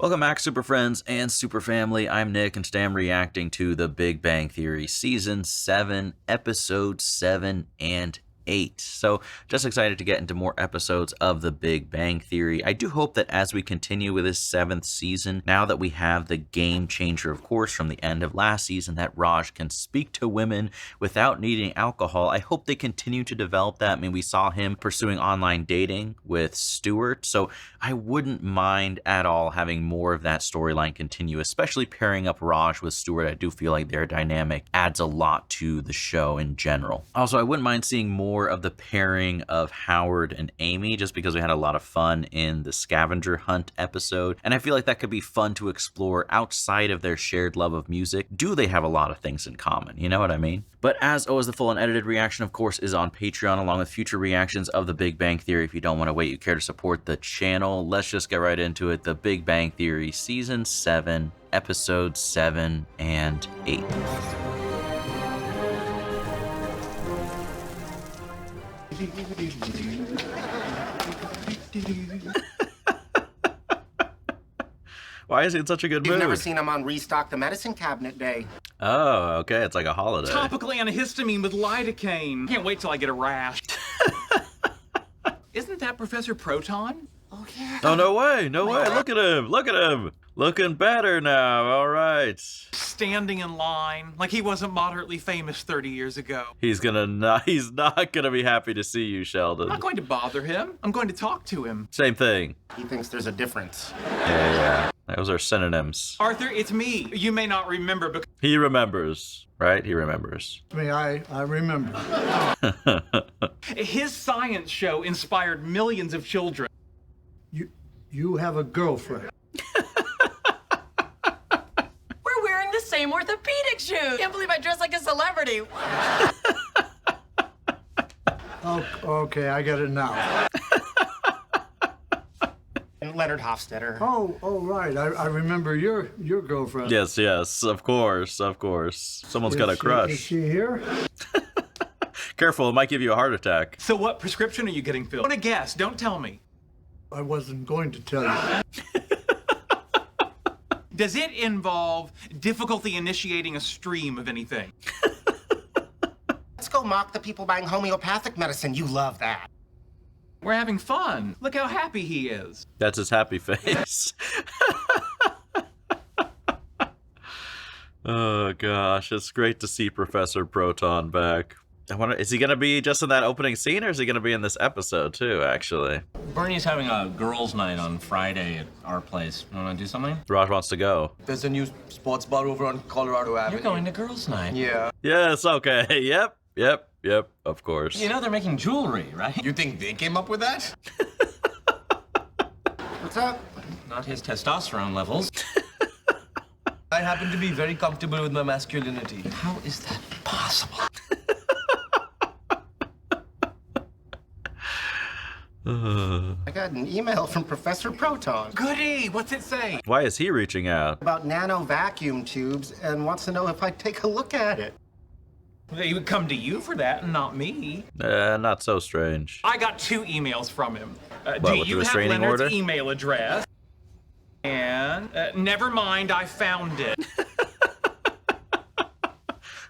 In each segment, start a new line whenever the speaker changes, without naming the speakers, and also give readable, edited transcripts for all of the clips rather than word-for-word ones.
Welcome back, Super Friends and Super Family. I'm Nick, and today I'm reacting to The Big Bang Theory Season 7, Episodes 7 and 8. So, just excited to get into more episodes of The Big Bang Theory. I do hope that as we continue with this 7th season, now that we have the game changer, of course, from the end of last season, that Raj can speak to women without needing alcohol, I hope they continue to develop that. I mean, we saw him pursuing online dating with Stuart, so I wouldn't mind at all having more of that storyline continue, especially pairing up Raj with Stuart. I do feel like their dynamic adds a lot to the show in general. Also, I wouldn't mind seeing more of the pairing of Howard and Amy, just because we had a lot of fun in the scavenger hunt episode, and I feel like that could be fun to explore outside of their shared love of music. Do they have a lot of things in common? You know what I mean? But as always, the full unedited reaction, of course, is on Patreon, along with future reactions of The Big Bang Theory. If you don't want to wait, you care to support the channel, let's just get right into it. The Big Bang Theory Season 7, Episodes 7 and 8. Why is he in such a good mood?
You've never seen him on Restock the Medicine Cabinet Day.
Oh, okay, it's like a holiday.
Topical antihistamine with lidocaine. Can't wait till I get a rash. Isn't that Professor Proton?
Oh, yeah.
Oh, no way, no way. Look at him, look at him. Looking better now, all right.
Standing in line like he wasn't moderately famous 30 years ago.
He's not gonna be happy to see you, Sheldon.
I'm not going to bother him. I'm going to talk to him.
Same thing.
He thinks there's a difference.
Yeah. Those are synonyms.
Arthur, it's me. You may not remember, but
He remembers, right? He remembers.
I remember.
his science show inspired millions of children.
You have a girlfriend.
We're wearing the same orthopedic shoes. Can't believe I dress like a celebrity.
Oh, okay, I get it now.
And Leonard Hofstadter.
Oh, right. I remember your girlfriend.
Yes, of course, of course. Someone's got a crush.
Is she here?
Careful, it might give you a heart attack.
So what prescription are you getting filled? I want to guess. Don't tell me.
I wasn't going to tell you.
Does it involve difficulty initiating a stream of anything?
Let's go mock the people buying homeopathic medicine. You love that.
We're having fun. Look how happy he is.
That's his happy face. Oh gosh, it's great to see Professor Proton back. I wonder, is he gonna be just in that opening scene, or is he gonna be in this episode too, actually?
Bernie's having a girls' night on Friday at our place. You wanna do something?
Raj wants to go.
There's a new sports bar over on Colorado Avenue.
You're going to girls' night.
Yeah.
Yes, okay, yep, of course.
You know they're making jewelry, right?
You think they came up with that?
What's up?
Not his testosterone levels.
I happen to be very comfortable with my masculinity.
How is that possible?
I got an email from Professor Proton
Goody, what's it say?
Why is he reaching out?
about nano vacuum tubes and wants to know if I'd take a look at it.
He would come to you for that and not me.
Not so strange.
I got 2 emails from him.
What,
Do
with
you
the
have
restraining
Leonard's
order?
email address? And never mind, I found it.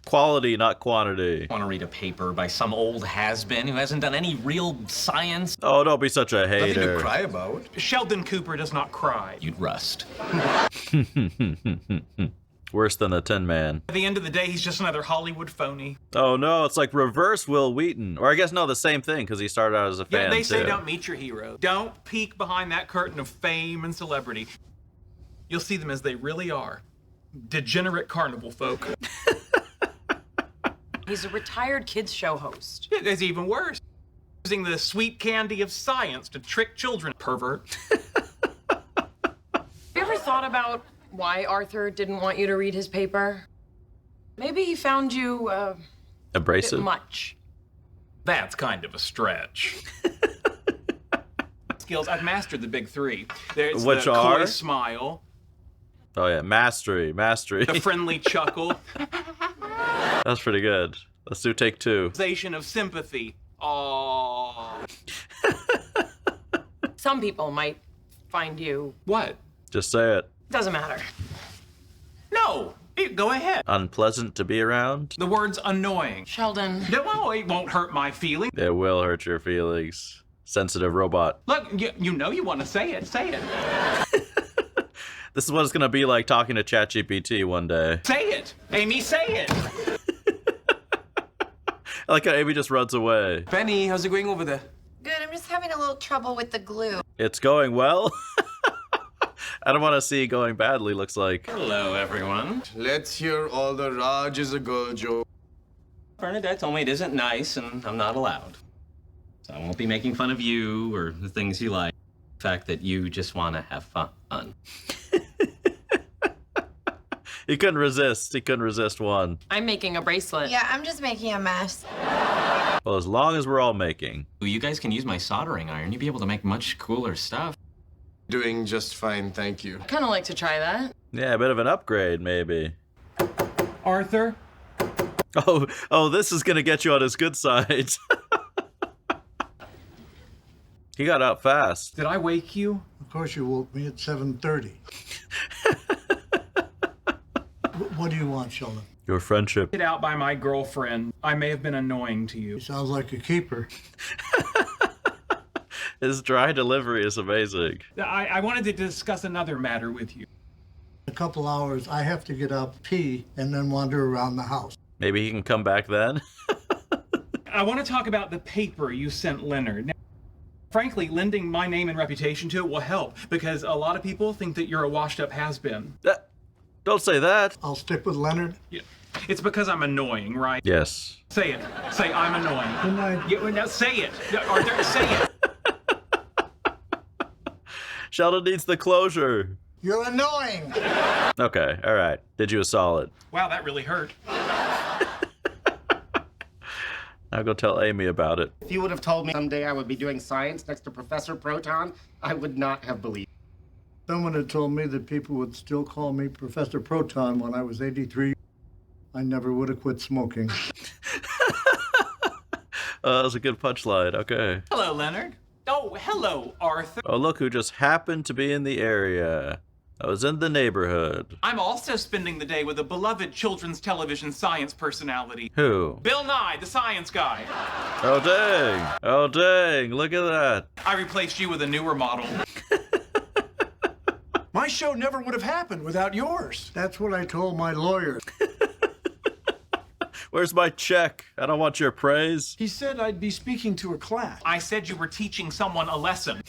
Quality, not quantity.
Want to read a paper by some old has-been who hasn't done any real science?
Oh, don't be such a
Nothing to
hater.
cry about.
Sheldon Cooper does not cry.
You'd rust.
Worse than the Tin Man.
At the end of the day, he's just another Hollywood phony.
Oh no, it's like reverse Will Wheaton. Or I guess no, the same thing, because he started out as a fan
Yeah, they say
too.
don't meet your hero. Don't peek behind that curtain of fame and celebrity. You'll see them as they really are. Degenerate carnival folk.
He's a retired kids show host.
It's even worse. Using the sweet candy of science to trick children. Pervert.
Have you ever thought about why Arthur didn't want you to read his paper? Maybe he found you a bit
Abrasive.
much.
That's kind of a stretch. Skills, I've mastered the big 3. There's
Which
the
are?
coy smile,
Oh yeah, mastery.
the friendly chuckle,
That's pretty good. Let's do take 2.
sensation of sympathy. Aww.
Some people might find you
What?
Just say it.
Doesn't matter.
No, go ahead.
Unpleasant to be around?
The word's annoying.
Sheldon.
No, it won't hurt my feelings.
It will hurt your feelings. Sensitive robot.
Look, you know you want to say it. Say it.
This is what it's gonna be like talking to ChatGPT one day.
Say it. Amy, say it.
I like how Amy just runs away.
Penny, how's it going over there?
Good, I'm just having a little trouble with the glue.
It's going well? I don't want to see it going badly, looks like.
Hello, everyone.
Let's hear all the Raj is a girl joke.
Bernadette told me it isn't nice, and I'm not allowed. So I won't be making fun of you or the things you like. The fact that you just want to have fun.
He couldn't resist. He couldn't resist one.
I'm making a bracelet.
Yeah, I'm just making a mess.
Well, as long as we're all making.
You guys can use my soldering iron. You'd be able to make much cooler stuff.
Doing just fine, thank you.
Kind of like to try that.
Yeah, a bit of an upgrade, maybe.
Arthur?
Oh, this is gonna get you on his good side. He got out fast.
Did I wake you?
Of course you woke me at 7:30. What do you want, Sheldon?
Your friendship.
Get out by my girlfriend. I may have been annoying to you.
He sounds like a keeper.
His dry delivery is amazing.
I wanted to discuss another matter with you.
In a couple hours, I have to get up, pee, and then wander around the house.
Maybe he can come back then?
I want to talk about the paper you sent Leonard. Now, frankly, lending my name and reputation to it will help, because a lot of people think that you're a washed-up has-been.
Don't say that.
I'll stick with Leonard.
Yeah. It's because I'm annoying, right?
Yes.
Say it. Say I'm annoying.
Good night.
Yeah, well, now say it. Arthur, say it.
Sheldon needs the closure.
You're annoying.
Okay, all right. Did you a solid.
Wow, that really hurt.
I'll go tell Amy about it.
If you would have told me someday I would be doing science next to Professor Proton, I would not have believed.
Someone had told me that people would still call me Professor Proton when I was 83. I never would have quit smoking.
That was a good punchline. Okay.
Hello, Leonard. Oh, hello, Arthur.
Oh, look who just happened to be in the area. I was in the neighborhood.
I'm also spending the day with a beloved children's television science personality.
Who?
Bill Nye, the science guy.
Oh, dang. Oh, dang. Look at that.
I replaced you with a newer model.
My show never would have happened without yours.
That's what I told my lawyer.
Where's my check? I don't want your praise.
He said I'd be speaking to a class.
I said you were teaching someone a lesson.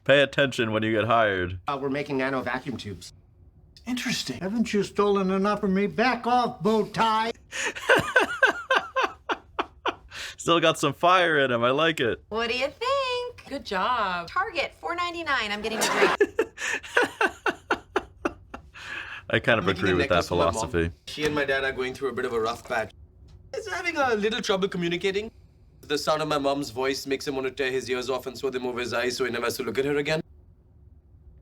Pay attention when you get hired.
We're making nano vacuum tubes.
Interesting.
Haven't you stolen enough from me? Back off, bow tie.
Still got some fire in him. I like it.
What do you think?
Good job.
Target, $4.99. I'm getting a drink.
I kind of
Making
agree
a
with that
necklace for my mom.
philosophy.
She and my dad are going through a bit of a rough patch. He's having a little trouble communicating. The sound of my mom's voice makes him want to tear his ears off and sew them over his eyes so he never has to look at her again.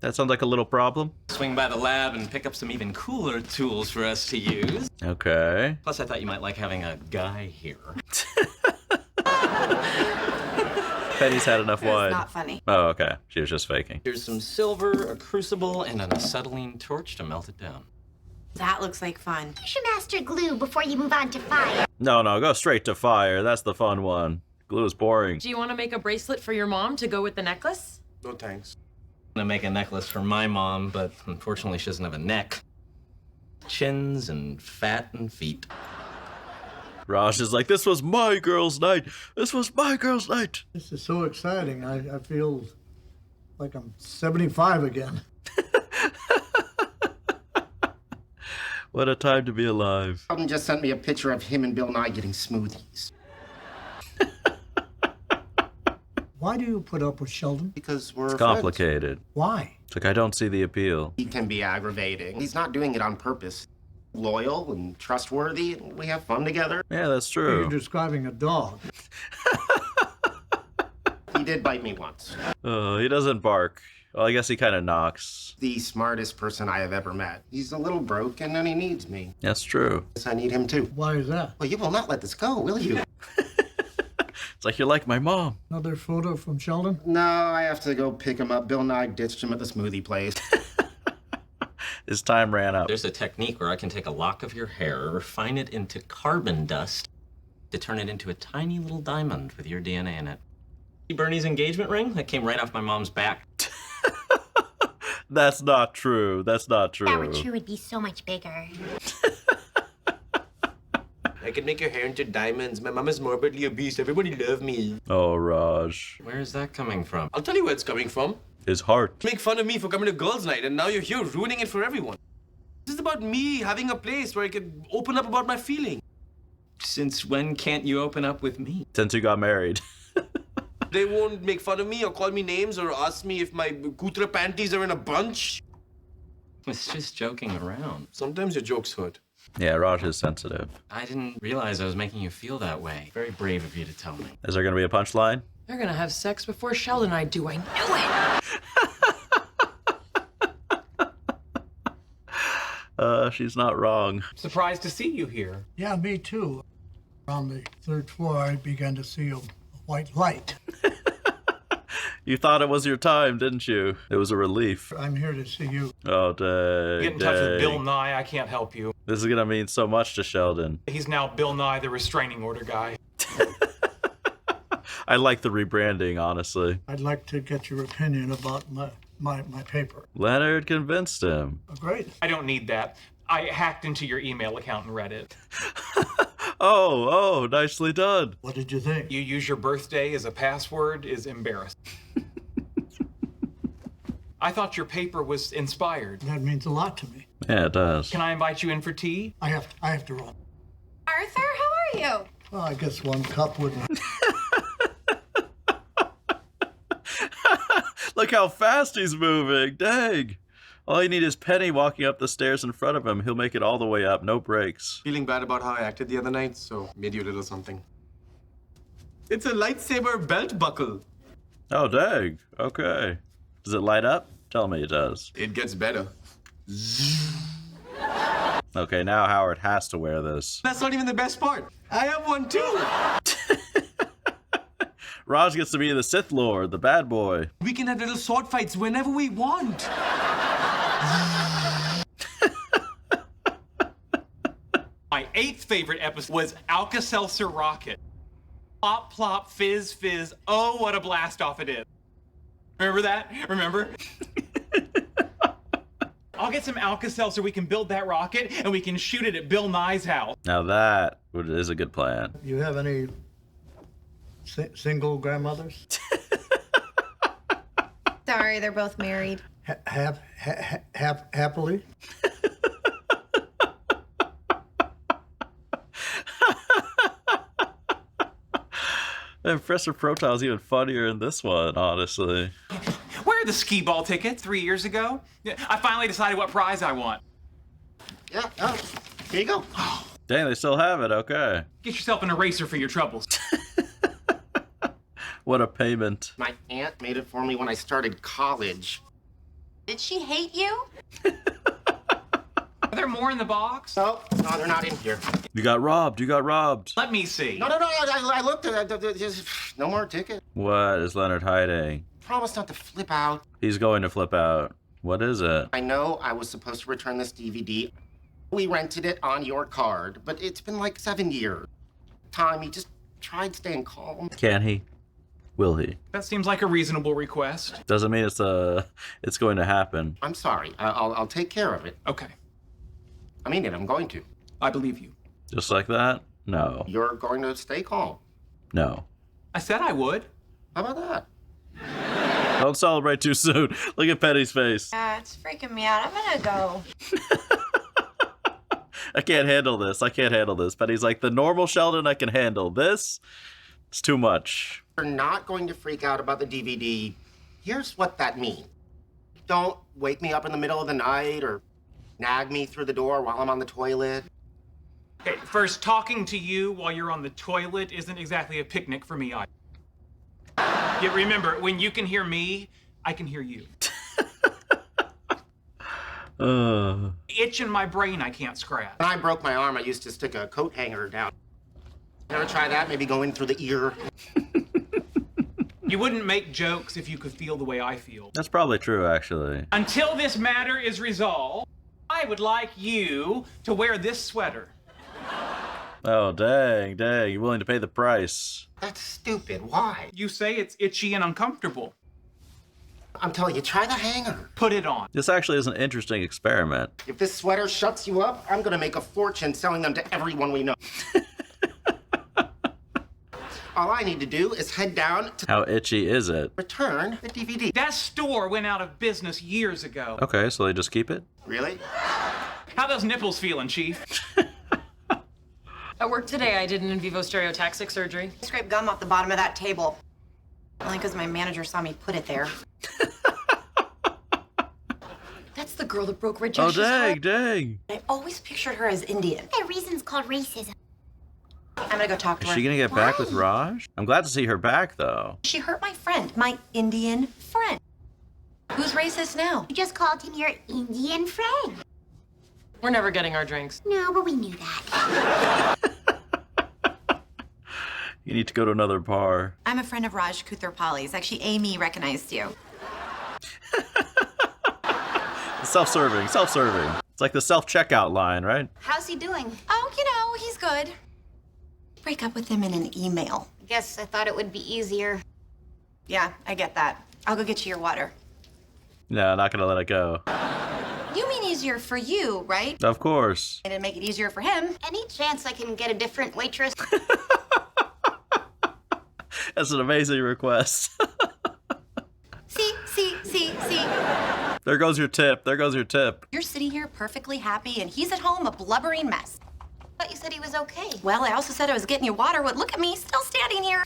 That sounds like a little problem.
Swing by the lab and pick up some even cooler tools for us to use.
Okay.
Plus, I thought you might like having a guy here.
Penny's had enough wine.
That's not funny.
Oh, okay. She was just faking.
Here's some silver, a crucible, and an acetylene torch to melt it down.
That looks like fun.
You should master glue before you move on to fire.
No, go straight to fire. That's the fun one. Glue is boring.
Do you want to make a bracelet for your mom to go with the necklace?
No thanks.
I'm gonna make a necklace for my mom, but unfortunately she doesn't have a neck. Chins and fat and feet.
Raj is like, this was my girl's night. This was my girl's night.
This is so exciting. I feel like I'm 75 again.
What a time to be alive.
Sheldon just sent me a picture of him and Bill Nye getting smoothies.
Why do you put up with Sheldon?
Because we're
It's
friends.
complicated.
Why?
It's like, I don't see the appeal.
He can be aggravating. He's not doing it on purpose. Loyal and trustworthy, and we have fun together.
Yeah, that's
You're
true.
describing a dog.
He did bite me once.
Oh, he doesn't bark. Well, I guess he kind of knocks.
The smartest person I have ever met. He's a little broken and he needs me.
That's true.
Yes, I need him too.
Why is that?
Well, you will not let this go, will you?
It's like you're like my mom.
Another photo from Sheldon?
No, I have to go pick him up. Bill Nye ditched him at the smoothie place.
His time ran out.
There's a technique where I can take a lock of your hair, refine it into carbon dust, to turn it into a tiny little diamond with your DNA in it. See Bernie's engagement ring? That came right off my mom's back.
That's not true. That's not true.
That were true, would be so much bigger.
I can make your hair into diamonds. My mom is morbidly obese. Everybody love me.
Oh, Raj.
Where is that coming from?
I'll tell you where it's coming from.
His heart.
Make fun of me for coming to girls' night, and now you're here ruining it for everyone. This is about me having a place where I can open up about my feeling.
Since when can't you open up with me?
Since you got married.
They won't make fun of me or call me names or ask me if my kutra panties are in a bunch.
It's just joking around.
Sometimes your jokes hurt.
Yeah, Raj is sensitive.
I didn't realize I was making you feel that way. Very brave of you to tell me.
Is there going to be a punchline?
They're gonna have sex before Sheldon and I do. I knew it!
She's not wrong.
Surprised to see you here.
Yeah, me too. On the third floor, I began to see a white light.
You thought it was your time, didn't you? It was a relief.
I'm here to see you.
Oh, dang.
Get in touch with Bill Nye. I can't help you.
This is going to mean so much to Sheldon.
He's now Bill Nye, the restraining order guy.
I like the rebranding, honestly.
I'd like to get your opinion about my paper.
Leonard convinced him.
Oh, great.
I don't need that. I hacked into your email account and read it.
Oh, nicely done.
What did you think?
You use your birthday as a password is embarrassing. I thought your paper was inspired.
That means a lot to me.
Yeah, it does.
Can I invite you in for tea?
I have to run.
Arthur, how are you?
Well, I guess one cup wouldn't.
Look how fast he's moving. Dang. All you need is Penny walking up the stairs in front of him. He'll make it all the way up, no breaks.
Feeling bad about how I acted the other night, so made you a little something. It's a lightsaber belt buckle.
Oh, dang. Okay. Does it light up? Tell me it does.
It gets better.
Okay, now Howard has to wear this.
That's not even the best part. I have one too.
Raj gets to be the Sith Lord, the bad boy.
We can have little sword fights whenever we want.
My 8th favorite episode was Alka-Seltzer Rocket. Plop, plop, fizz, fizz. Oh, what a blast off it is. Remember that? Remember? I'll get some Alka-Seltzer. We can build that rocket, and we can shoot it at Bill Nye's house.
Now that is a good plan.
You have any single grandmothers?
Sorry, they're both married.
Happily?
And Professor Proton's even funnier in this one, honestly.
Where are the skee ball tickets 3 years ago? I finally decided what prize I want.
Yeah, oh, here you go.
Dang, they still have it, okay.
Get yourself an eraser for your troubles.
What a payment.
My aunt made it for me when I started college.
Did she hate you?
Are there more in the box?
No, they're not in here.
You got robbed, you got robbed.
Let me see.
No, I looked at it. Just no more ticket.
What is Leonard hiding?
Promise not to flip out.
He's going to flip out. What is it?
I know I was supposed to return this DVD. We rented it on your card, but it's been like 7 years. Tommy just tried staying calm.
Can he? Will he?
That seems like a reasonable request.
Doesn't mean it's going to happen.
I'm sorry. I'll take care of it.
Okay,
I mean it. I'm going to.
I believe you.
Just like that? No.
You're going to stay calm.
No.
I said I would.
How about that?
Don't celebrate too soon. Look at Penny's face.
Yeah, it's freaking me out. I'm gonna go.
I can't handle this. I can't handle this. Penny's like, the normal Sheldon I can handle. This, it's too much.
You're not going to freak out about the DVD. Here's what that means. Don't wake me up in the middle of the night or nag me through the door while I'm on the toilet.
Okay, first, talking to you while you're on the toilet isn't exactly a picnic for me either. Yet remember, when you can hear me, I can hear you. Itch in my brain I can't scratch.
When I broke my arm, I used to stick a coat hanger down. Ever try that? Maybe go in through the ear.
You wouldn't make jokes if you could feel the way I feel.
That's probably true, actually.
Until this matter is resolved, I would like you to wear this sweater.
Oh, dang, dang. You're willing to pay the price.
That's stupid. Why?
You say it's itchy and uncomfortable.
I'm telling you, try the hanger.
Put it on.
This actually is an interesting experiment.
If this sweater shuts you up, I'm gonna make a fortune selling them to everyone we know. All I need to do is head down to
How itchy is it?
return the DVD.
That store went out of business years ago.
Okay, so they just keep it?
Really?
How those nipples feeling, Chief?
At work today, I did an in vivo stereotaxic surgery.
I scraped gum off the bottom of that table. Only because my manager saw me put it there.
That's the girl that broke Red
Oh,
Josh's
dang,
heart.
dang.
I always pictured her as Indian.
That reason's called racism.
I'm gonna go talk to
Is
her.
she gonna get back with Raj? I'm glad to see her back, though.
She hurt my friend, my Indian friend. Who's racist now?
You just called him your Indian friend.
We're never getting our drinks.
No, but we knew that.
You need to go to another bar.
I'm a friend of Raj Kutherpali's. Actually, Amy recognized you.
Self-serving, self-serving. It's like the self-checkout line, right?
How's he doing? Oh, you know, he's good. Break up with him in an email.
I guess I thought it would be easier.
Yeah, I get that. I'll go get you your water.
No, not gonna let it go.
You mean easier for you, right?
Of course.
And it'd make it easier for him.
Any chance I can get a different waitress?
That's an amazing request.
See.
There goes your tip. There goes your tip.
You're sitting here perfectly happy, and he's at home a blubbering mess.
But you said he was okay.
Well, I also said I was getting you water. Well, look at me, still standing here.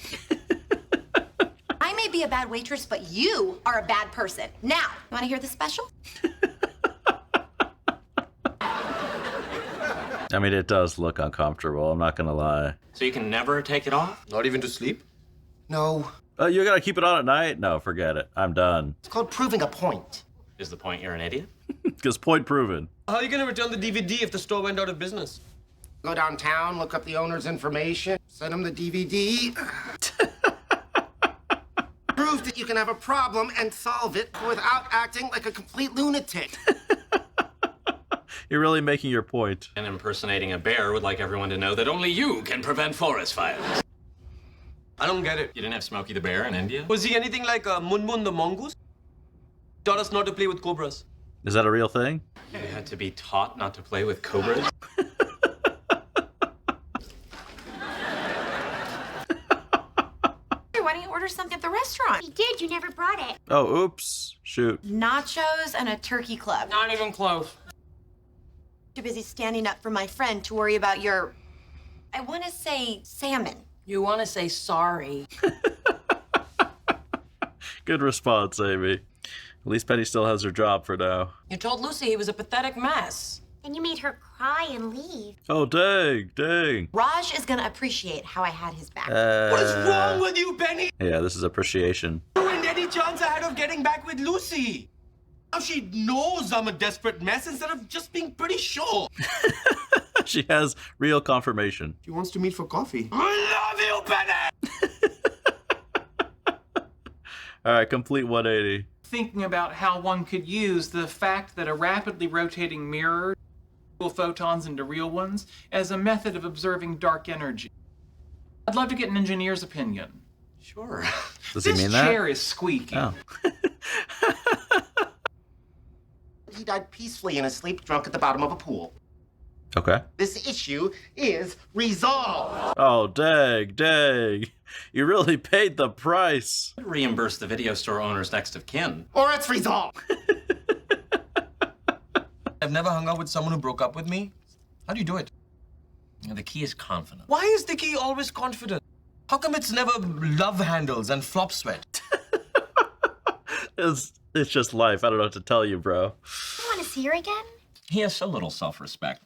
I may be a bad waitress, but you are a bad person. Now, you want to hear the special?
I mean, it does look uncomfortable. I'm not gonna lie.
So you can never take it off?
Not even to sleep?
No.
You gotta keep it on at night? No, forget it. I'm done.
It's called proving a point.
Is the point you're an idiot?
Because point proven.
How are you gonna return the DVD if the store went out of business?
Go downtown, look up the owner's information, send him the DVD. Prove that you can have a problem and solve it without acting like a complete lunatic.
You're really making your point.
And impersonating a bear would like everyone to know that only you can prevent forest fires.
I don't get it.
You didn't have Smokey the Bear in India?
Was he anything like Munmun the mongoose? Taught us not to play with cobras.
Is that a real thing?
You had to be taught not to play with cobras?
Why don't you order something at the restaurant?
We did, you never brought it.
Oh, oops. Shoot.
Nachos and a turkey club.
Not even close.
Too busy standing up for my friend to worry about your, I want to say salmon.
You want to say sorry.
Good response, Amy. At least Penny still has her job for now.
You told Lucy he was a pathetic mess.
And you made her cry and leave.
Oh, dang, dang.
Raj is going to appreciate how I had his back.
What is wrong with you, Penny?
Yeah, this is appreciation.
You ruined any chance I had of getting back with Lucy. Now she knows I'm a desperate mess instead of just being pretty sure.
She has real confirmation.
She wants to meet for coffee. I love you, Penny!
All right, complete 180.
Thinking about how one could use the fact that a rapidly rotating mirror photons into real ones as a method of observing dark energy. I'd love to get an engineer's opinion.
Sure.
Does he mean that?
This chair is squeaky.
Oh.
He died peacefully in his sleep, drunk at the bottom of a pool.
Okay.
This issue is resolved.
Oh, dang, dang. You really paid the price.
Reimburse the video store owner's next of kin.
Or it's resolved.
I've never hung out with someone who broke up with me. How do you do it?
The key is confidence.
Why is the key always confident? How come it's never love handles and flop sweat?
It's just life. I don't know what to tell you, bro.
You want to see her again?
He has so little self-respect.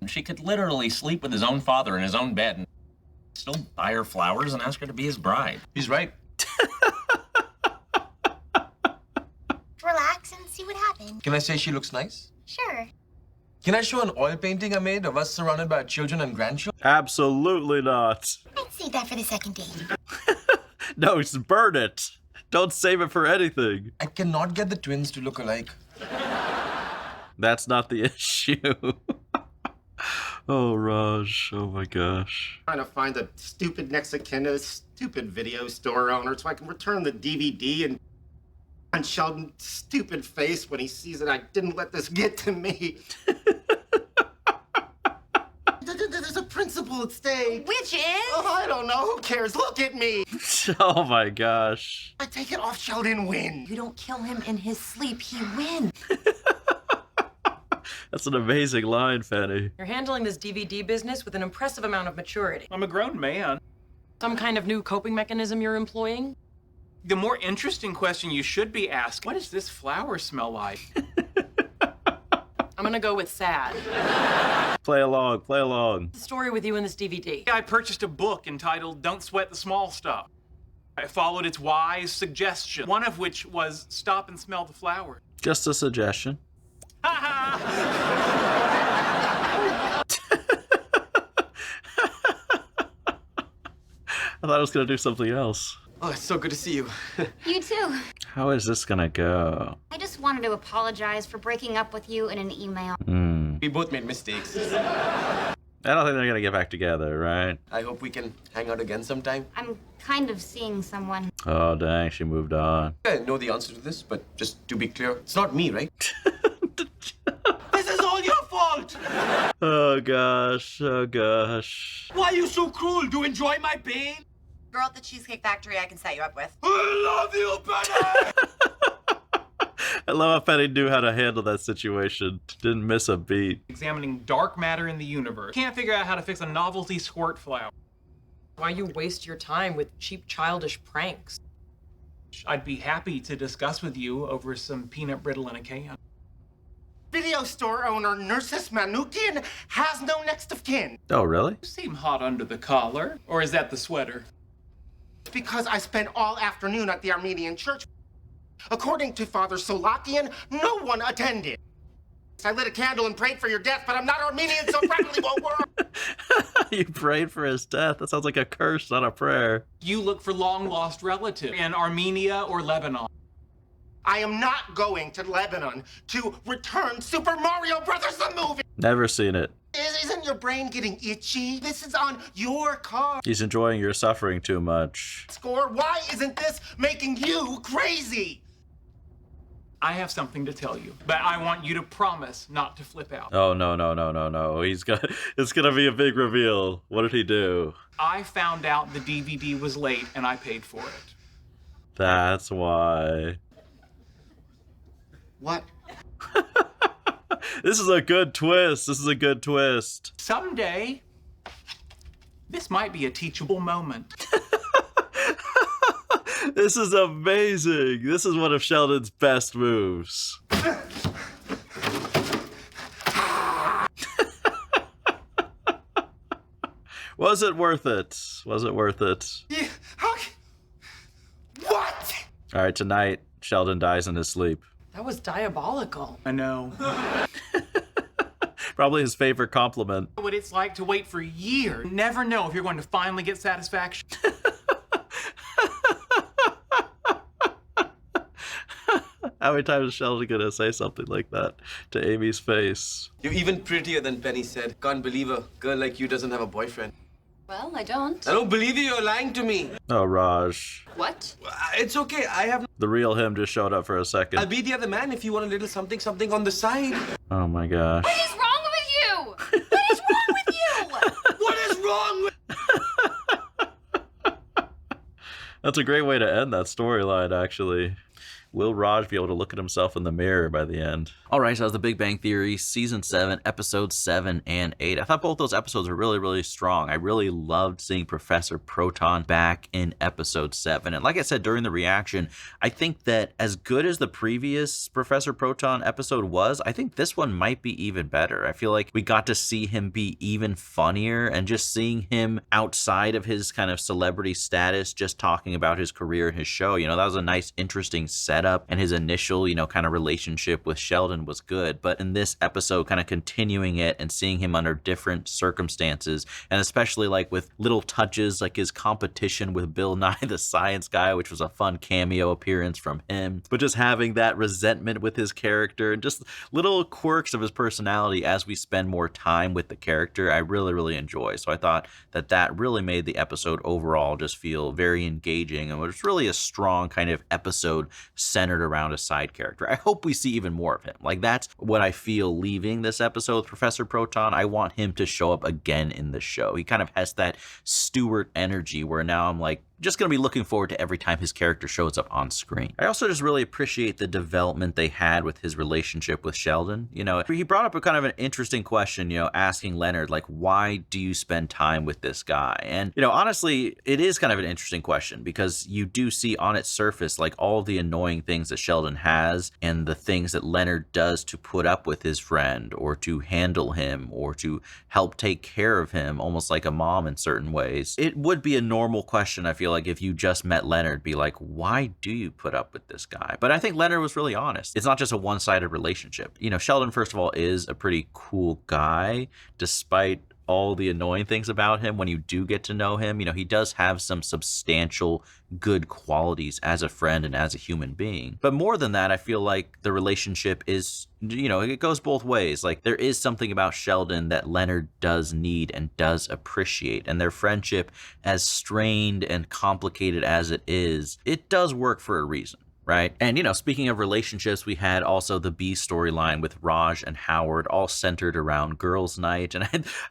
She could literally sleep with his own father in his own bed and still buy her flowers and ask her to be his bride.
He's right.
Relax and see what happens.
Can I say she looks nice?
Sure.
Can I show an oil painting I made of us surrounded by children and grandchildren?
Absolutely not.
I'd save that for the second date.
No, just burn it. Don't save it for anything.
I cannot get the twins to look alike.
That's not the issue. Oh, Raj. Oh my gosh.
Trying to find the stupid next of kin to this stupid video store owner so I can return the DVD and on Sheldon's stupid face when he sees that I didn't let this get to me. There's a principle at stake.
Which is?
Oh, I don't know. Who cares? Look at me.
Oh my gosh.
I take it off Sheldon win.
You don't kill him in his sleep, he wins.
That's an amazing line, Fanny.
You're handling this DVD business with an impressive amount of maturity.
I'm a grown man.
Some kind of new coping mechanism you're employing?
The more interesting question you should be asking, what does this flower smell like?
I'm gonna go with sad.
Play along, play along.
The story with you in this DVD.
I purchased a book entitled Don't Sweat the Small Stuff. I followed its wise suggestion, one of which was stop and smell the flower.
Just a suggestion.
Ha ha!
I thought I was gonna do something else.
Oh, it's so good to see you.
You too.
How is this gonna go?
I just wanted to apologize for breaking up with you in an email.
We both made mistakes.
I don't think they're gonna get back together, right?
I hope we can hang out again sometime.
I'm kind of seeing someone.
Oh, dang, she moved on.
I know the answer to this, but just to be clear, it's not me, right? This is all your fault!
Oh gosh, oh gosh.
Why are you so cruel? To enjoy my pain?
Girl at the Cheesecake Factory I can set you up with.
I love you, Benny!
I love how Penny knew how to handle that situation. Didn't miss a beat.
Examining dark matter in the universe. Can't figure out how to fix a novelty squirt flower.
Why you waste your time with cheap, childish pranks?
I'd be happy to discuss with you over some peanut brittle in a can.
Video store owner Nurses Manukian has no next of kin.
Oh, really?
You seem hot under the collar. Or is that the sweater?
It's because I spent all afternoon at the Armenian church. According to Father Solakian, no one attended. I lit a candle and prayed for your death, but I'm not Armenian, so it probably won't work.
You prayed for his death? That sounds like a curse, not a prayer.
You look for long-lost relatives in Armenia or Lebanon.
I am not going to Lebanon to return Super Mario Brothers the movie.
Never seen it.
Isn't your brain getting itchy? This is on your card.
He's enjoying your suffering too much.
Score, why isn't this making you crazy?
I have something to tell you, but I want you to promise not to flip out.
Oh, no, no, no, no, no. It's gonna be a big reveal. What did he do?
I found out the DVD was late and I paid for it.
That's why.
What?
This is a good twist. This is a good twist.
Someday, this might be a teachable moment.
This is amazing. This is one of Sheldon's best moves. Was it worth it? Was it worth it?
Yeah, what?
All right, tonight, Sheldon dies in his sleep.
That was diabolical.
I know.
Probably his favorite compliment.
What it's like to wait for years. Never know if you're going to finally get satisfaction.
How many times is Sheldon gonna say something like that to Amy's face?
You're even prettier than Penny said. Can't believe a girl like you doesn't have a boyfriend.
Well, I don't.
I don't believe you, you're lying to me.
Oh, Raj.
What?
It's okay, I have...
The real him just showed up for a
I'll
second.
be the other man if you want a little something, something on the side.
Oh my gosh.
What is wrong with you? What is wrong with you?
What is wrong with...
That's a great way to end that storyline, actually. Will Raj be able to look at himself in the mirror by the end? All right, so that was The Big Bang Theory, Season 7, Episodes 7 and 8. I thought both those episodes were really, really strong. I really loved seeing Professor Proton back in Episode 7. And like I said during the reaction, I think that as good as the previous Professor Proton episode was, I think this one might be even better. I feel like we got to see him be even funnier, and just seeing him outside of his kind of celebrity status, just talking about his career and his show, you know, that was a nice, interesting set setup and his initial, kind of relationship with Sheldon was good. But in this episode, kind of continuing it and seeing him under different circumstances, and especially like with little touches like his competition with Bill Nye the Science Guy, which was a fun cameo appearance from him, but just having that resentment with his character and just little quirks of his personality as we spend more time with the character, I really, really enjoy. So I thought that really made the episode overall just feel very engaging, and was really a strong kind of episode centered around a side character. I hope we see even more of him. Like, that's what I feel leaving this episode with Professor Proton. I want him to show up again in the show. He kind of has that Stewart energy where now I'm like, just going to be looking forward to every time his character shows up on screen. I also just really appreciate the development they had with his relationship with Sheldon. He brought up a kind of an interesting question, asking Leonard, like, why do you spend time with this guy? And, honestly, it is kind of an interesting question because you do see on its surface, like, all the annoying things that Sheldon has and the things that Leonard does to put up with his friend or to handle him or to help take care of him, almost like a mom in certain ways. It would be a normal question, I feel like, if you just met Leonard, be like, why do you put up with this guy? But I think Leonard was really honest. It's not just a one-sided relationship. Sheldon, first of all, is a pretty cool guy, despite all the annoying things about him. When you do get to know him, he does have some substantial good qualities as a friend and as a human being. But more than that, I feel like the relationship is, it goes both ways. Like, there is something about Sheldon that Leonard does need and does appreciate. And their friendship, as strained and complicated as it is, it does work for a reason. Right. And, speaking of relationships, we had also the B storyline with Raj and Howard, all centered around girls' night. And I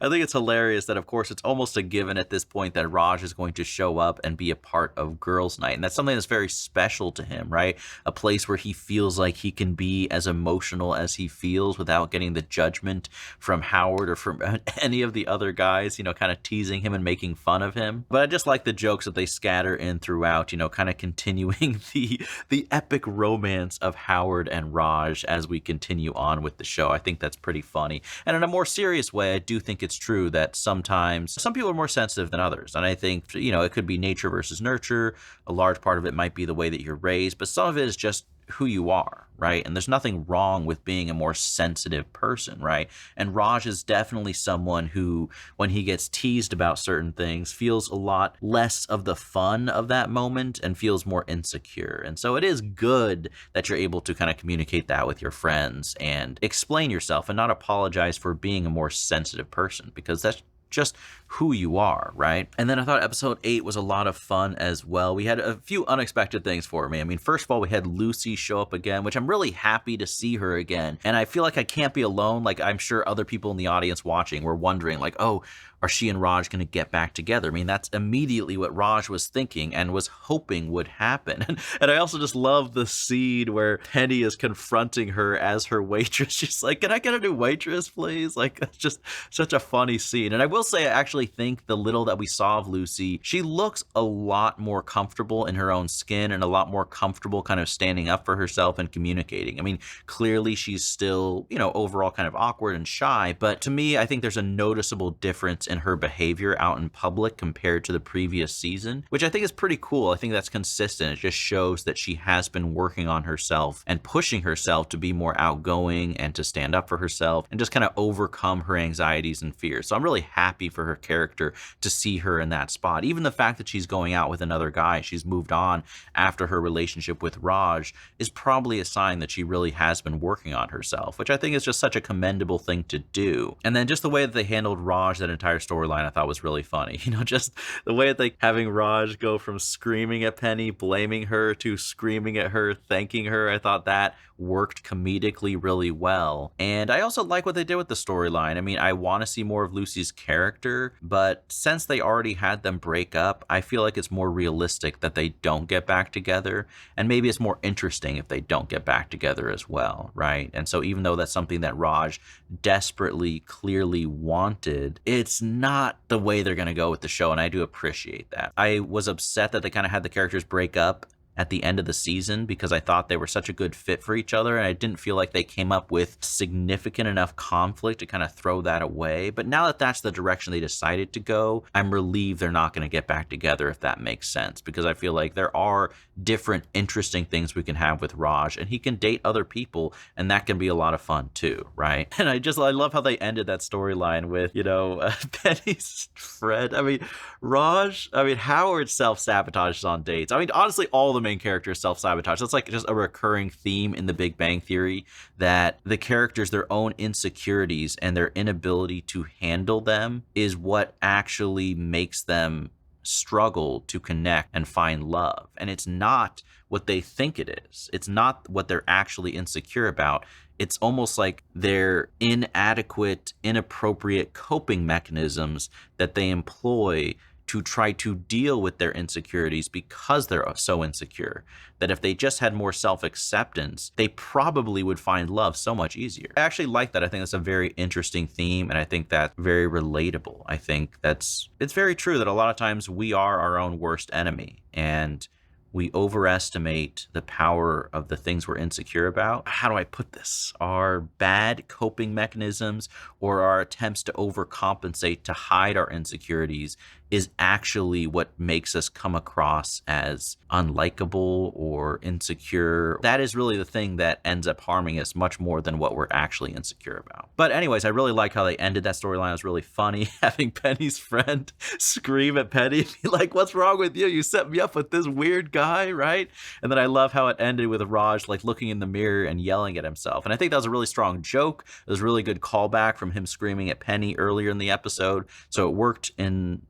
think it's hilarious that, of course, it's almost a given at this point that Raj is going to show up and be a part of girls' night. And that's something that's very special to him, right? A place where he feels like he can be as emotional as he feels without getting the judgment from Howard or from any of the other guys, kind of teasing him and making fun of him. But I just like the jokes that they scatter in throughout, kind of continuing the epic romance of Howard and Raj as we continue on with the show. I think that's pretty funny. And in a more serious way, I do think it's true that sometimes some people are more sensitive than others. And I think, it could be nature versus nurture. A large part of it might be the way that you're raised, but some of it is just who you are, right? And there's nothing wrong with being a more sensitive person, right? And Raj is definitely someone who, when he gets teased about certain things, feels a lot less of the fun of that moment and feels more insecure. And so it is good that you're able to kind of communicate that with your friends and explain yourself and not apologize for being a more sensitive person, because that's just who you are, right? And then I thought episode 8 was a lot of fun as well. We had a few unexpected things for me. I mean, first of all, we had Lucy show up again, which I'm really happy to see her again. And I feel like I can't be alone. Like, I'm sure other people in the audience watching were wondering, like, oh, are she and Raj going to get back together? I mean, that's immediately what Raj was thinking and was hoping would happen. And I also just love the scene where Penny is confronting her as her waitress. She's like, can I get a new waitress, please? Like, that's just such a funny scene. And I will say, I actually think the little that we saw of Lucy, she looks a lot more comfortable in her own skin and a lot more comfortable kind of standing up for herself and communicating. I mean, clearly she's still, overall kind of awkward and shy. But to me, I think there's a noticeable difference in her behavior out in public compared to the previous season, which I think is pretty cool. I think that's consistent. It just shows that she has been working on herself and pushing herself to be more outgoing and to stand up for herself and just kind of overcome her anxieties and fears. So I'm really happy for her character to see her in that spot. Even the fact that she's going out with another guy, she's moved on after her relationship with Raj, is probably a sign that she really has been working on herself, which I think is just such a commendable thing to do. And then just the way that they handled Raj, that entire storyline, I thought was really funny. Just the way that they having Raj go from screaming at Penny, blaming her, to screaming at her, thanking her. I thought that worked comedically really well. And I also like what they did with the storyline. I mean, I want to see more of Lucy's character, but since they already had them break up, I feel like it's more realistic that they don't get back together. And maybe it's more interesting if they don't get back together as well, right? And so even though that's something that Raj desperately, clearly wanted, it's not the way they're going to go with the show. And I do appreciate that. I was upset that they kind of had the characters break up at the end of the season because I thought they were such a good fit for each other, and I didn't feel like they came up with significant enough conflict to kind of throw that away. But now that that's the direction they decided to go, I'm relieved they're not going to get back together, if that makes sense, because I feel like there are different interesting things we can have with Raj, and he can date other people, and that can be a lot of fun too, right? And I love how they ended that storyline with, Penny's friend. I mean, Howard self-sabotages on dates. I mean, honestly, all the main characters self-sabotage. That's like just a recurring theme in the Big Bang Theory, that the characters, their own insecurities and their inability to handle them is what actually makes them struggle to connect and find love. And it's not what they think it is. It's not what they're actually insecure about. It's almost like their inadequate, inappropriate coping mechanisms that they employ to try to deal with their insecurities because they're so insecure, that if they just had more self-acceptance, they probably would find love so much easier. I actually like that. I think that's a very interesting theme, and I think that's very relatable. I think it's very true that a lot of times we are our own worst enemy, and we overestimate the power of the things we're insecure about. How do I put this? Our bad coping mechanisms or our attempts to overcompensate to hide our insecurities is actually what makes us come across as unlikable or insecure. That is really the thing that ends up harming us much more than what we're actually insecure about. But anyways, I really like how they ended that storyline. It was really funny having Penny's friend scream at Penny and be like, "What's wrong with you? You set me up with this weird guy," right? And then I love how it ended with Raj like looking in the mirror and yelling at himself. And I think that was a really strong joke. It was a really good callback from him screaming at Penny earlier in the episode. So it worked in,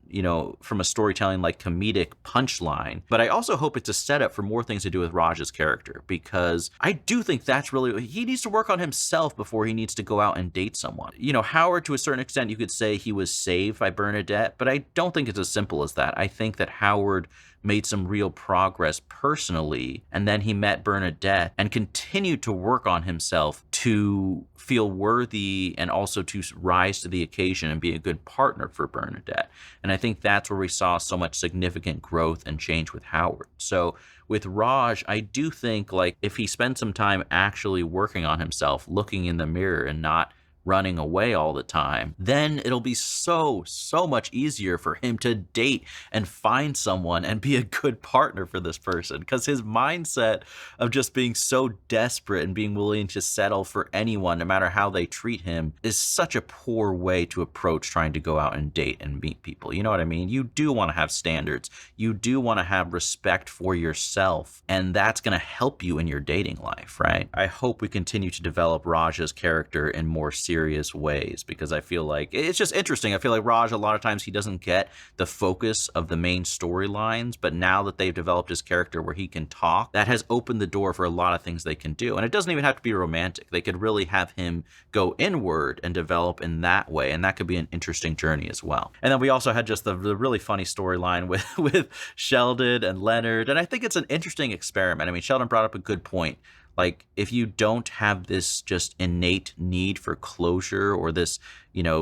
from a storytelling like comedic punchline. But I also hope it's a setup for more things to do with Raj's character, because I do think that's really, he needs to work on himself before he needs to go out and date someone. Howard, to a certain extent, you could say he was saved by Bernadette, but I don't think it's as simple as that. I think that Howard made some real progress personally, and then he met Bernadette and continued to work on himself to feel worthy and also to rise to the occasion and be a good partner for Bernadette. And I think that's where we saw so much significant growth and change with Howard. So with Raj, I do think like if he spent some time actually working on himself, looking in the mirror and not running away all the time, then it'll be so much easier for him to date and find someone and be a good partner for this person, because his mindset of just being so desperate and being willing to settle for anyone no matter how they treat him is such a poor way to approach trying to go out and date and meet people. You know what I mean? You do want to have standards. You do want to have respect for yourself, and that's going to help you in your dating life, right? I hope we continue to develop Raj's character in more serious ways, because I feel like it's just interesting. I feel like Raj, a lot of times he doesn't get the focus of the main storylines, but now that they've developed his character where he can talk, that has opened the door for a lot of things they can do. And it doesn't even have to be romantic. They could really have him go inward and develop in that way, and that could be an interesting journey as well. And then we also had just the really funny storyline with Sheldon and Leonard, and I think it's an interesting experiment. I mean, Sheldon brought up a good point. Like, if you don't have this just innate need for closure or this,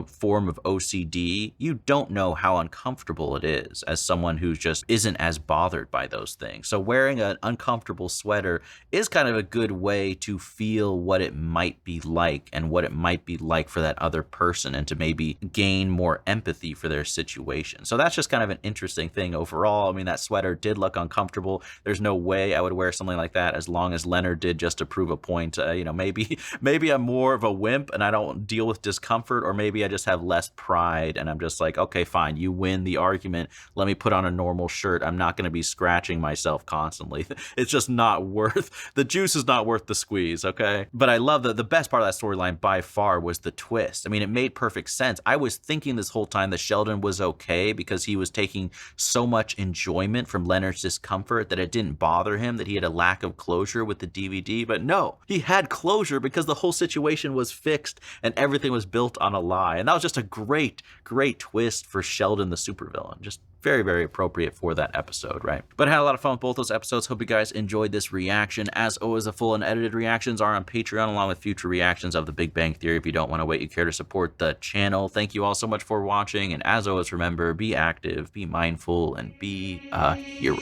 form of OCD, you don't know how uncomfortable it is as someone who just isn't as bothered by those things. So wearing an uncomfortable sweater is kind of a good way to feel what it might be like and what it might be like for that other person, and to maybe gain more empathy for their situation. So that's just kind of an interesting thing overall. I mean, that sweater did look uncomfortable. There's no way I would wear something like that as long as Leonard did, just to prove a point. Maybe I'm more of a wimp and I don't deal with discomfort, or maybe I just have less pride and I'm just like, okay, fine, you win the argument. Let me put on a normal shirt. I'm not going to be scratching myself constantly. It's just not worth, the juice is not worth the squeeze, okay? But I love that the best part of that storyline by far was the twist. I mean, it made perfect sense. I was thinking this whole time that Sheldon was okay because he was taking so much enjoyment from Leonard's discomfort that it didn't bother him, that he had a lack of closure with the DVD. But no, he had closure because the whole situation was fixed and everything was built on a lie. And that was just a great twist for Sheldon the supervillain. Just very, very appropriate for that episode, right? But I had a lot of fun with both those episodes. Hope you guys enjoyed this reaction. As always, the full and edited reactions are on Patreon, along with future reactions of The Big Bang Theory. If you don't want to wait, you care to support the channel. Thank you all so much for watching. And as always, remember, be active, be mindful, and be a hero.